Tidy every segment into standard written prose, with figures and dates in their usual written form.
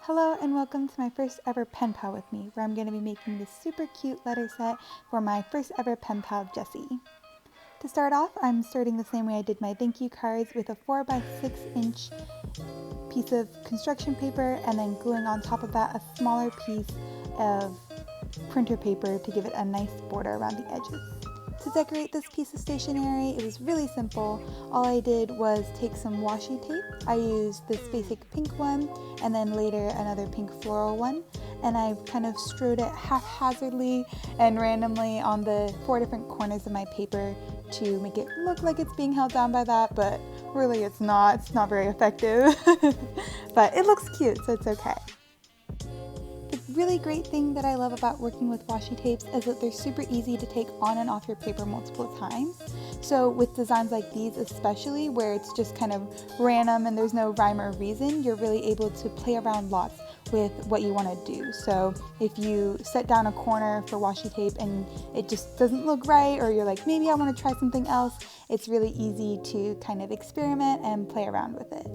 Hello and welcome to my first ever pen pal with me, where I'm going to be making this super cute letter set for my first ever pen pal, Jessie. To start off, I'm starting the same way I did my thank you cards with a 4x6 piece of construction paper and then gluing on top of that a smaller piece of printer paper to give it a nice border around the edges. To decorate this piece of stationery, it was really simple. All I did was take some washi tape. I used this basic pink one and then later another pink floral one, and I kind of strewed it haphazardly and randomly on the 4 different corners of my paper to make it look like it's being held down by that, but really it's not very effective. But it looks cute, so it's okay. The really great thing that I love about working with washi tapes is that they're super easy to take on and off your paper multiple times. So with designs like these especially, where it's just kind of random and there's no rhyme or reason, you're really able to play around lots with what you want to do. So if you set down a corner for washi tape and it just doesn't look right, or you're like, maybe I want to try something else, it's really easy to kind of experiment and play around with it.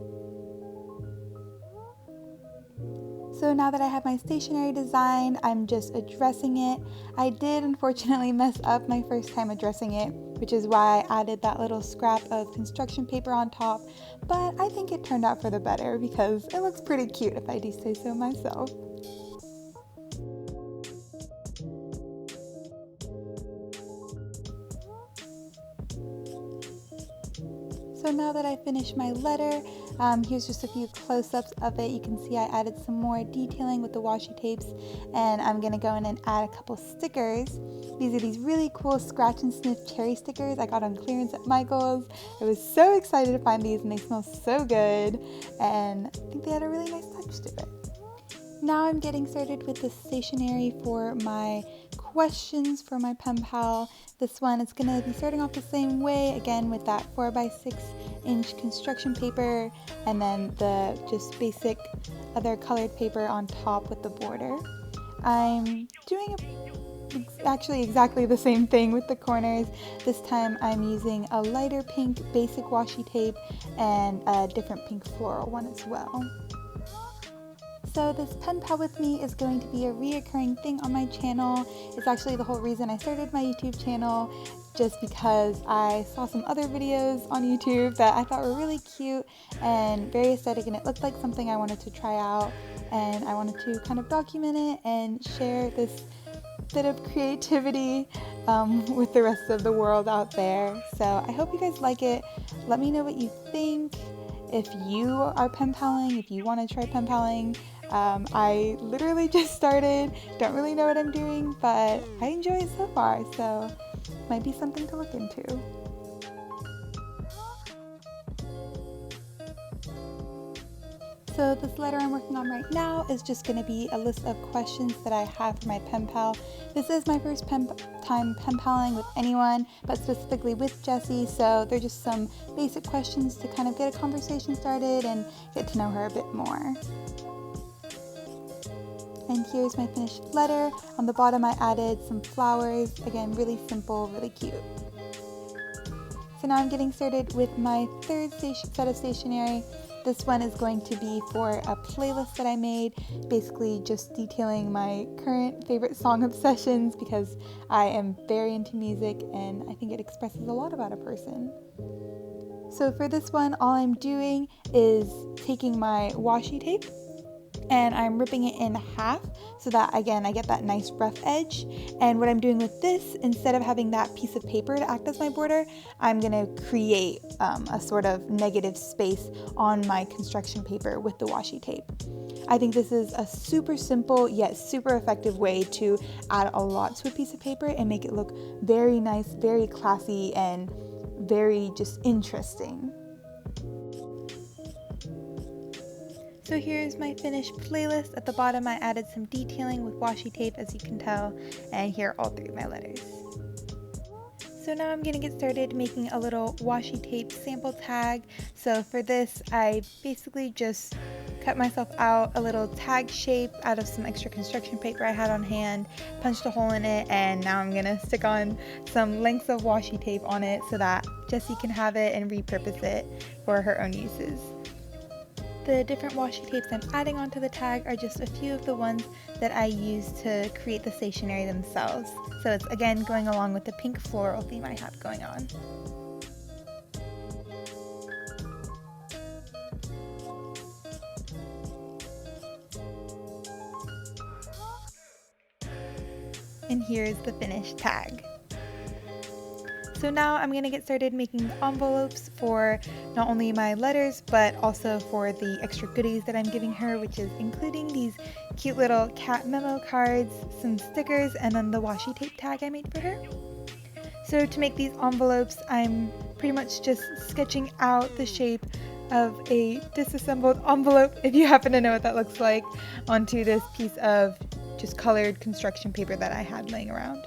So now that I have my stationery design, I'm just addressing it. I did unfortunately mess up my first time addressing it, which is why I added that little scrap of construction paper on top, but I think it turned out for the better because it looks pretty cute if I do say so myself. So now that I finished my letter, here's just a few close-ups of it. You can see I added some more detailing with the washi tapes, and I'm going to go in and add a couple stickers. These are these really cool scratch and sniff cherry stickers I got on clearance at Michael's. I was so excited to find these and they smell so good, and I think they had a really nice touch to it. Now I'm getting started with the stationery for my questions for my pen pal. This one is going to be starting off the same way, again with that 4x6 construction paper and then the just basic other colored paper on top with the border. I'm doing actually exactly the same thing with the corners. This time I'm using a lighter pink basic washi tape and a different pink floral one as well. So this pen pal with me is going to be a reoccurring thing on my channel. It's actually the whole reason I started my YouTube channel, just because I saw some other videos on YouTube that I thought were really cute and very aesthetic, and it looked like something I wanted to try out, and I wanted to kind of document it and share this bit of creativity with the rest of the world out there. So I hope you guys like it. Let me know what you think. If you are pen paling, if you want to try pen paling, I literally just started, don't really know what I'm doing, but I enjoy it so far, so might be something to look into. So this letter I'm working on right now is just going to be a list of questions that I have for my pen pal. This is my first time pen paling with anyone, but specifically with Jessie, so they're just some basic questions to kind of get a conversation started and get to know her a bit more. And here's my finished letter. On the bottom I added some flowers, again really simple, really cute. So now I'm getting started with my third set of stationery. This one is going to be for a playlist that I made, basically just detailing my current favorite song obsessions because I am very into music and I think it expresses a lot about a person. So for this one, all I'm doing is taking my washi tape and I'm ripping it in half so that, again, I get that nice rough edge. And what I'm doing with this, instead of having that piece of paper to act as my border, I'm going to create a sort of negative space on my construction paper with the washi tape. I think this is a super simple yet super effective way to add a lot to a piece of paper and make it look very nice, very classy, and very just interesting. So here's my finished playlist. At the bottom I added some detailing with washi tape, as you can tell, and here are all 3 of my letters. So now I'm going to get started making a little washi tape sample tag. So for this I basically just cut myself out a little tag shape out of some extra construction paper I had on hand, punched a hole in it, and now I'm going to stick on some lengths of washi tape on it so that Jessie can have it and repurpose it for her own uses. The different washi tapes I'm adding onto the tag are just a few of the ones that I use to create the stationery themselves. So it's again going along with the pink floral theme I have going on. And here's the finished tag. So now I'm going to get started making the envelopes for not only my letters, but also for the extra goodies that I'm giving her, which is including these cute little cat memo cards, some stickers, and then the washi tape tag I made for her. So to make these envelopes, I'm pretty much just sketching out the shape of a disassembled envelope, if you happen to know what that looks like, onto this piece of just colored construction paper that I had laying around.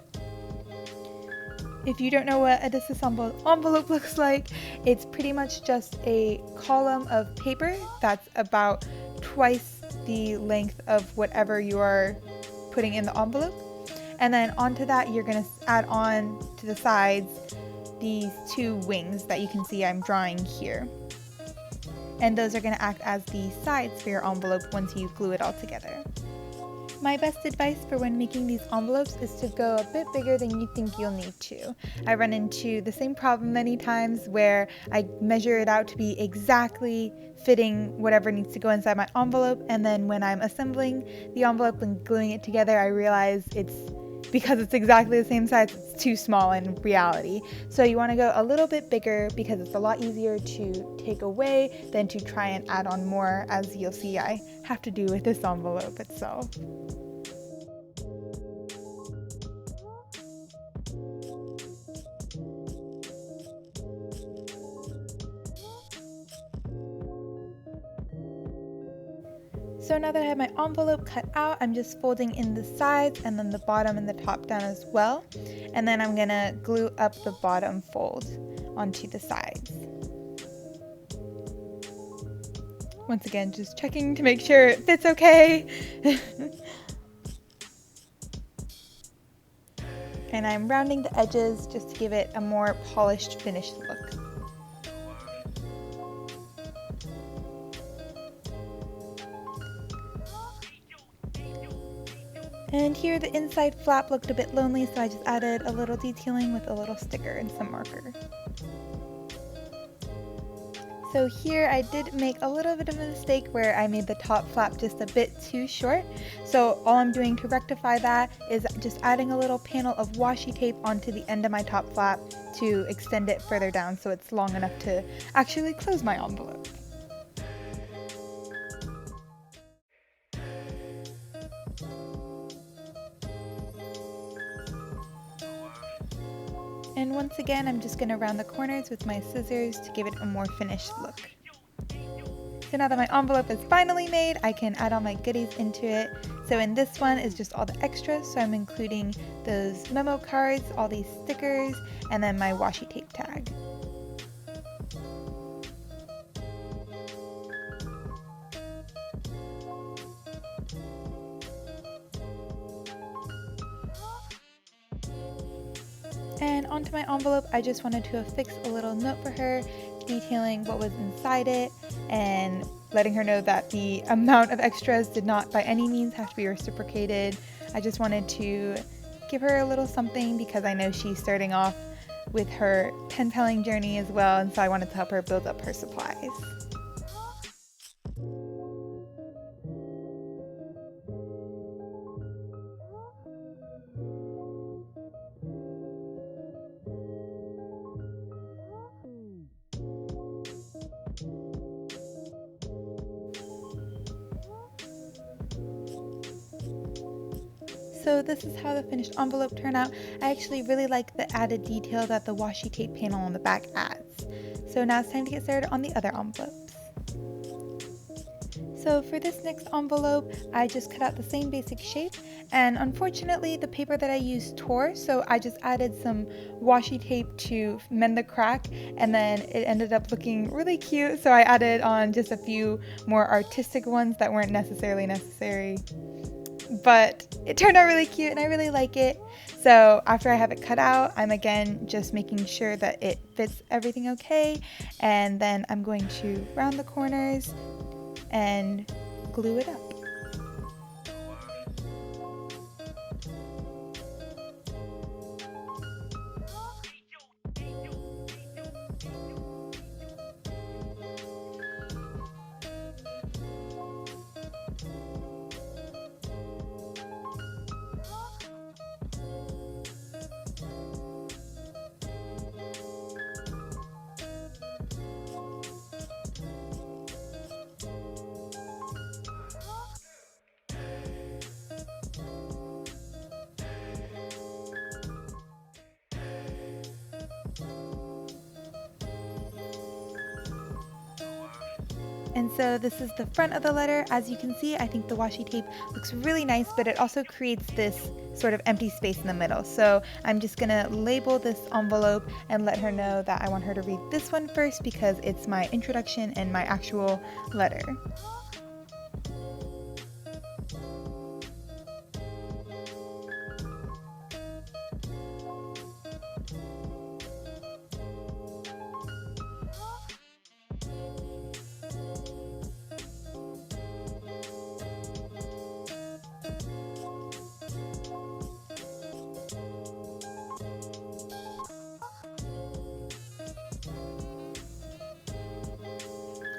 If you don't know what a disassembled envelope looks like, it's pretty much just a column of paper that's about twice the length of whatever you are putting in the envelope. And then onto that, you're going to add on to the sides these two wings that you can see I'm drawing here. And those are going to act as the sides for your envelope once you glue it all together. My best advice for when making these envelopes is to go a bit bigger than you think you'll need to. I run into the same problem many times where I measure it out to be exactly fitting whatever needs to go inside my envelope, and then when I'm assembling the envelope and gluing it together, I realize because it's exactly the same size, it's too small in reality. So you want to go a little bit bigger because it's a lot easier to take away than to try and add on more, as you'll see I have to do with this envelope itself. So now that I have my envelope cut out, I'm just folding in the sides and then the bottom and the top down as well. And then I'm gonna glue up the bottom fold onto the sides. Once again, just checking to make sure it fits okay. And I'm rounding the edges just to give it a more polished, finished look. And here the inside flap looked a bit lonely, so I just added a little detailing with a little sticker and some marker. So here I did make a little bit of a mistake where I made the top flap just a bit too short. So all I'm doing to rectify that is just adding a little panel of washi tape onto the end of my top flap to extend it further down so it's long enough to actually close my envelope. And once again, I'm just going to round the corners with my scissors to give it a more finished look. So now that my envelope is finally made, I can add all my goodies into it. So in this one is just all the extras, so I'm including those memo cards, all these stickers, and then my washi tape tag. And onto my envelope, I just wanted to affix a little note for her, detailing what was inside it and letting her know that the amount of extras did not by any means have to be reciprocated. I just wanted to give her a little something because I know she's starting off with her penpaling journey as well, and so I wanted to help her build up her supplies. So this is how the finished envelope turned out. I actually really like the added detail that the washi tape panel on the back adds. So now it's time to get started on the other envelopes. So for this next envelope, I just cut out the same basic shape, and unfortunately the paper that I used tore, so I just added some washi tape to mend the crack, and then it ended up looking really cute, so I added on just a few more artistic ones that weren't necessarily necessary. But it turned out really cute and I really like it. So after I have it cut out, I'm again just making sure that it fits everything okay, and then I'm going to round the corners and glue it up. And so this is the front of the letter. As you can see, I think the washi tape looks really nice, but it also creates this sort of empty space in the middle. So I'm just gonna label this envelope and let her know that I want her to read this one first because it's my introduction and my actual letter.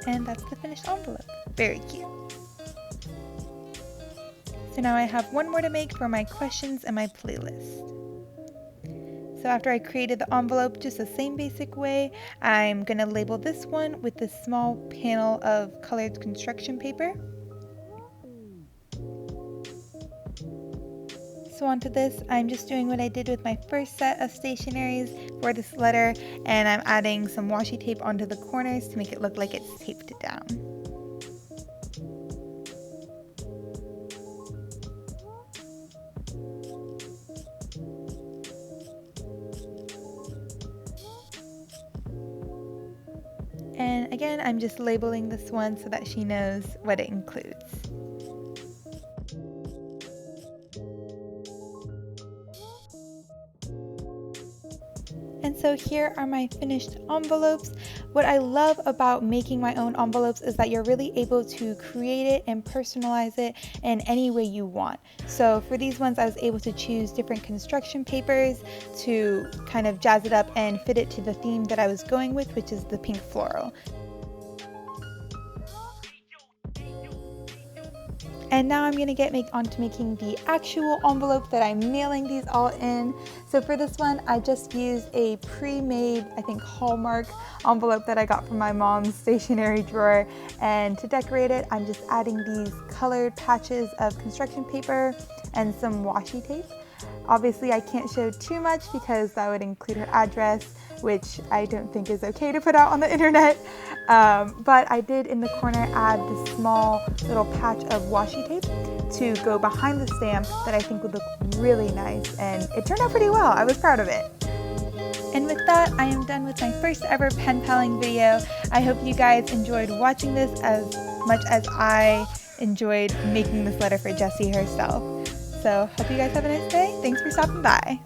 And that's the finished envelope. Very cute. So now I have one more to make for my questions and my playlist. So after I created the envelope just the same basic way, I'm going to label this one with this small panel of colored construction paper. So onto this, I'm just doing what I did with my first set of stationaries for this letter, and I'm adding some washi tape onto the corners to make it look like it's taped down. And again, I'm just labeling this one so that she knows what it includes. And so here are my finished envelopes. What I love about making my own envelopes is that you're really able to create it and personalize it in any way you want. So for these ones, I was able to choose different construction papers to kind of jazz it up and fit it to the theme that I was going with, which is the pink floral. And now I'm going to get onto making the actual envelope that I'm mailing these all in. So for this one, I just used a pre-made, I think, Hallmark envelope that I got from my mom's stationery drawer. And to decorate it, I'm just adding these colored patches of construction paper and some washi tape. Obviously, I can't show too much because that would include her address, which I don't think is okay to put out on the internet. But I did in the corner add this small little patch of washi tape to go behind the stamp that I think would look really nice, and it turned out pretty well. I was proud of it. And with that, I am done with my first ever pen paling video. I hope you guys enjoyed watching this as much as I enjoyed making this letter for Jessie herself. So hope you guys have a nice day. Thanks for stopping by.